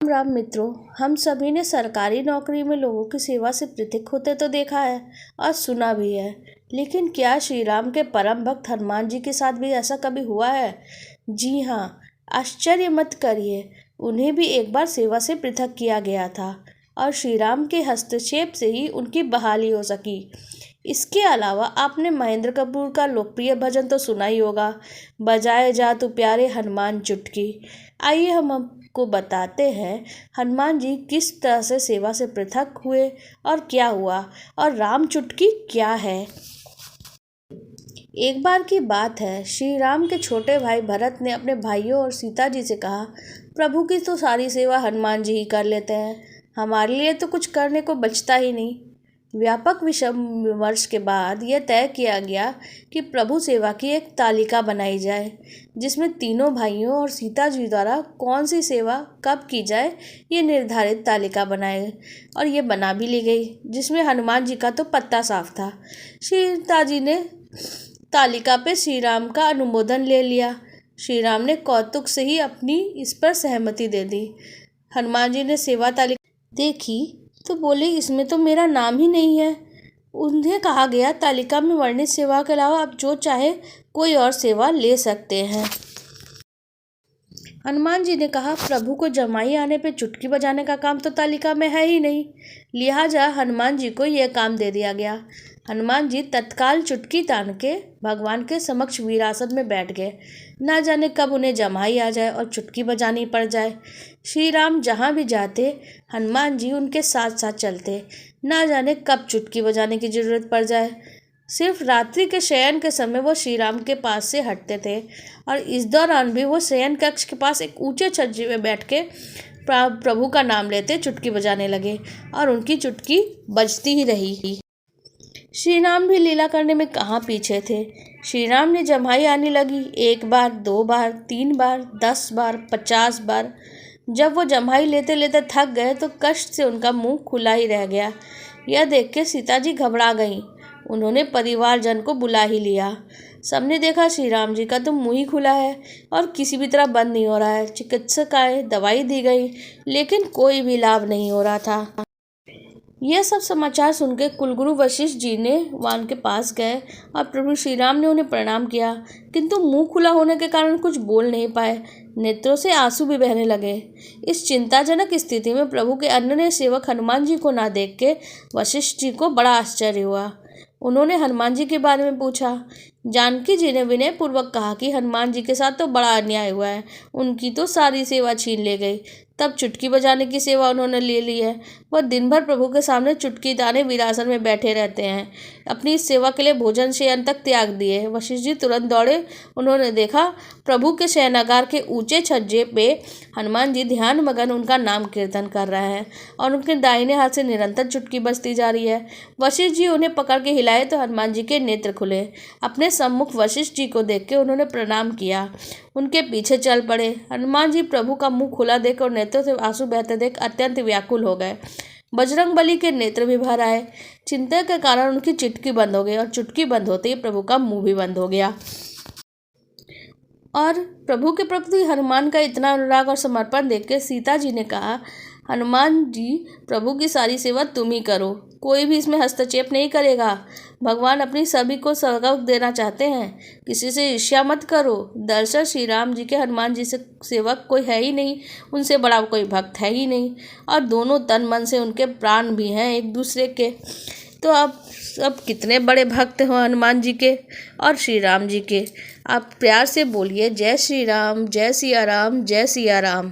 राम मित्रों, हम सभी ने सरकारी नौकरी में लोगों की सेवा से पृथक होते तो देखा है और सुना भी है। लेकिन क्या श्री राम के परम भक्त हनुमान जी के साथ भी ऐसा कभी हुआ है? जी हाँ, आश्चर्य मत करिए, उन्हें भी एक बार सेवा से पृथक किया गया था और श्री राम के हस्तक्षेप से ही उनकी बहाली हो सकी। इसके अलावा आपने महेंद्र कपूर का लोकप्रिय भजन तो सुना ही होगा, बजाए जा तू प्यारे हनुमान चुटकी। आइए हम आपको बताते हैं हनुमान जी किस तरह से सेवा से पृथक हुए और क्या हुआ, और राम चुटकी क्या है। एक बार की बात है, श्री राम के छोटे भाई भरत ने अपने भाइयों और सीता जी से कहा, प्रभु की तो सारी सेवा हनुमान जी ही कर लेते हैं, हमारे लिए तो कुछ करने को बचता ही नहीं। व्यापक विमर्श के बाद यह तय किया गया कि प्रभु सेवा की एक तालिका बनाई जाए, जिसमें तीनों भाइयों और सीता जी द्वारा कौन सी सेवा कब की जाए ये निर्धारित तालिका बनाए, और ये बना भी ली गई, जिसमें हनुमान जी का तो पत्ता साफ था। सीता जी ने तालिका पे श्री राम का अनुमोदन ले लिया। श्री राम ने कौतुक से ही अपनी इस पर सहमति दे दी। हनुमान जी ने सेवा तालिका देखी तो बोले, इसमें तो मेरा नाम ही नहीं है। उन्हें कहा गया, तालिका में वर्णित सेवा के अलावा आप जो चाहे कोई और सेवा ले सकते हैं। हनुमान जी ने कहा, प्रभु को जमाई आने पे चुटकी बजाने का काम तो तालिका में है ही नहीं, लिहाजा हनुमान जी को यह काम दे दिया गया। हनुमान जी तत्काल चुटकी तान के भगवान के समक्ष वीरासन में बैठ गए। ना जाने कब उन्हें जमाई आ जाए और चुटकी बजानी पड़ जाए। श्री राम जहाँ भी जाते हनुमान जी उनके साथ साथ चलते। ना जाने कब चुटकी बजाने की जरूरत पड़ जाए। सिर्फ रात्रि के शयन के समय वो श्री राम के पास से हटते थे, और इस दौरान भी वो शयन कक्ष के पास एक ऊंचे छज्जे में बैठ के प्रभु का नाम लेते चुटकी बजाने लगे, और उनकी चुटकी बजती ही रही। श्री राम भी लीला करने में कहाँ पीछे थे। श्री राम ने जमाई आने लगी, 1 बार, 2 बार, 3 बार, 10 बार, 50 बार। जब वो जमाई लेते लेते थक गए तो कष्ट से उनका मुंह खुला ही रह गया। यह देख के सीता जी घबरा गईं। उन्होंने परिवारजन को बुला ही लिया। सबने देखा श्री राम जी का तो मुंह ही खुला है और किसी भी तरह बंद नहीं हो रहा है। चिकित्सक आए, दवाई दी गई, लेकिन कोई भी लाभ नहीं हो रहा था। यह सब समाचार सुनकर कुलगुरु वशिष्ठ जी ने वान के पास गए और प्रभु श्री राम ने उन्हें प्रणाम किया, किंतु मुंह खुला होने के कारण कुछ बोल नहीं पाए। नेत्रों से आंसू भी बहने लगे। इस चिंताजनक स्थिति में प्रभु के अन्य सेवक हनुमान जी को ना देख के वशिष्ठ जी को बड़ा आश्चर्य हुआ। उन्होंने हनुमान जी के बारे में पूछा। जानकी जी ने विनय पूर्वक कहा कि हनुमान जी के साथ तो बड़ा अन्याय हुआ है, उनकी तो सारी सेवा छीन ले गई। तब चुटकी बजाने की सेवा उन्होंने ले ली है। वह दिन भर प्रभु के सामने चुटकी ताने वीरासन में बैठे रहते हैं। अपनी इस सेवा के लिए भोजन शयन तक त्याग दिए। वशिष्ठ जी तुरंत दौड़े। उन्होंने देखा प्रभु के शयनागार के ऊंचे छज्जे पे हनुमान जी ध्यान मगन उनका नाम कीर्तन कर रहे हैं और उनके दाहिने हाथ से निरंतर चुटकी बजती जा रही है। वशिष्ठ जी उन्हें पकड़ के हिलाए तो हनुमान जी के नेत्र खुले। अपने सम्मुख वशिष्ठ जी को देख के उन्होंने प्रणाम किया, उनके पीछे चल पड़े। हनुमान जी प्रभु का मुंह खुला देख और नेत्रों से आंसू बहते देख अत्यंत व्याकुल हो गए। बजरंगबली के नेत्र भी भर आए। चिंता के कारण उनकी चुटकी बंद हो गई, और चुटकी बंद होते ही प्रभु का मुंह भी बंद हो गया। और प्रभु के प्रति हनुमान का इतना अनुराग और समर्पण देख के सीता जी ने कहा, हनुमान जी प्रभु की सारी सेवा तुम ही करो, कोई भी इसमें हस्तक्षेप नहीं करेगा। भगवान अपनी सभी को सौगात देना चाहते हैं, किसी से ईर्ष्या मत करो। दरअसल श्री राम जी के हनुमान जी से सेवक कोई है ही नहीं, उनसे बड़ा कोई भक्त है ही नहीं, और दोनों तन मन से उनके प्राण भी हैं एक दूसरे के। तो अब कितने बड़े भक्त हो हनुमान जी के और श्री राम जी के। आप प्यार से बोलिए, जय श्री राम, जय सिया राम, जय सिया राम।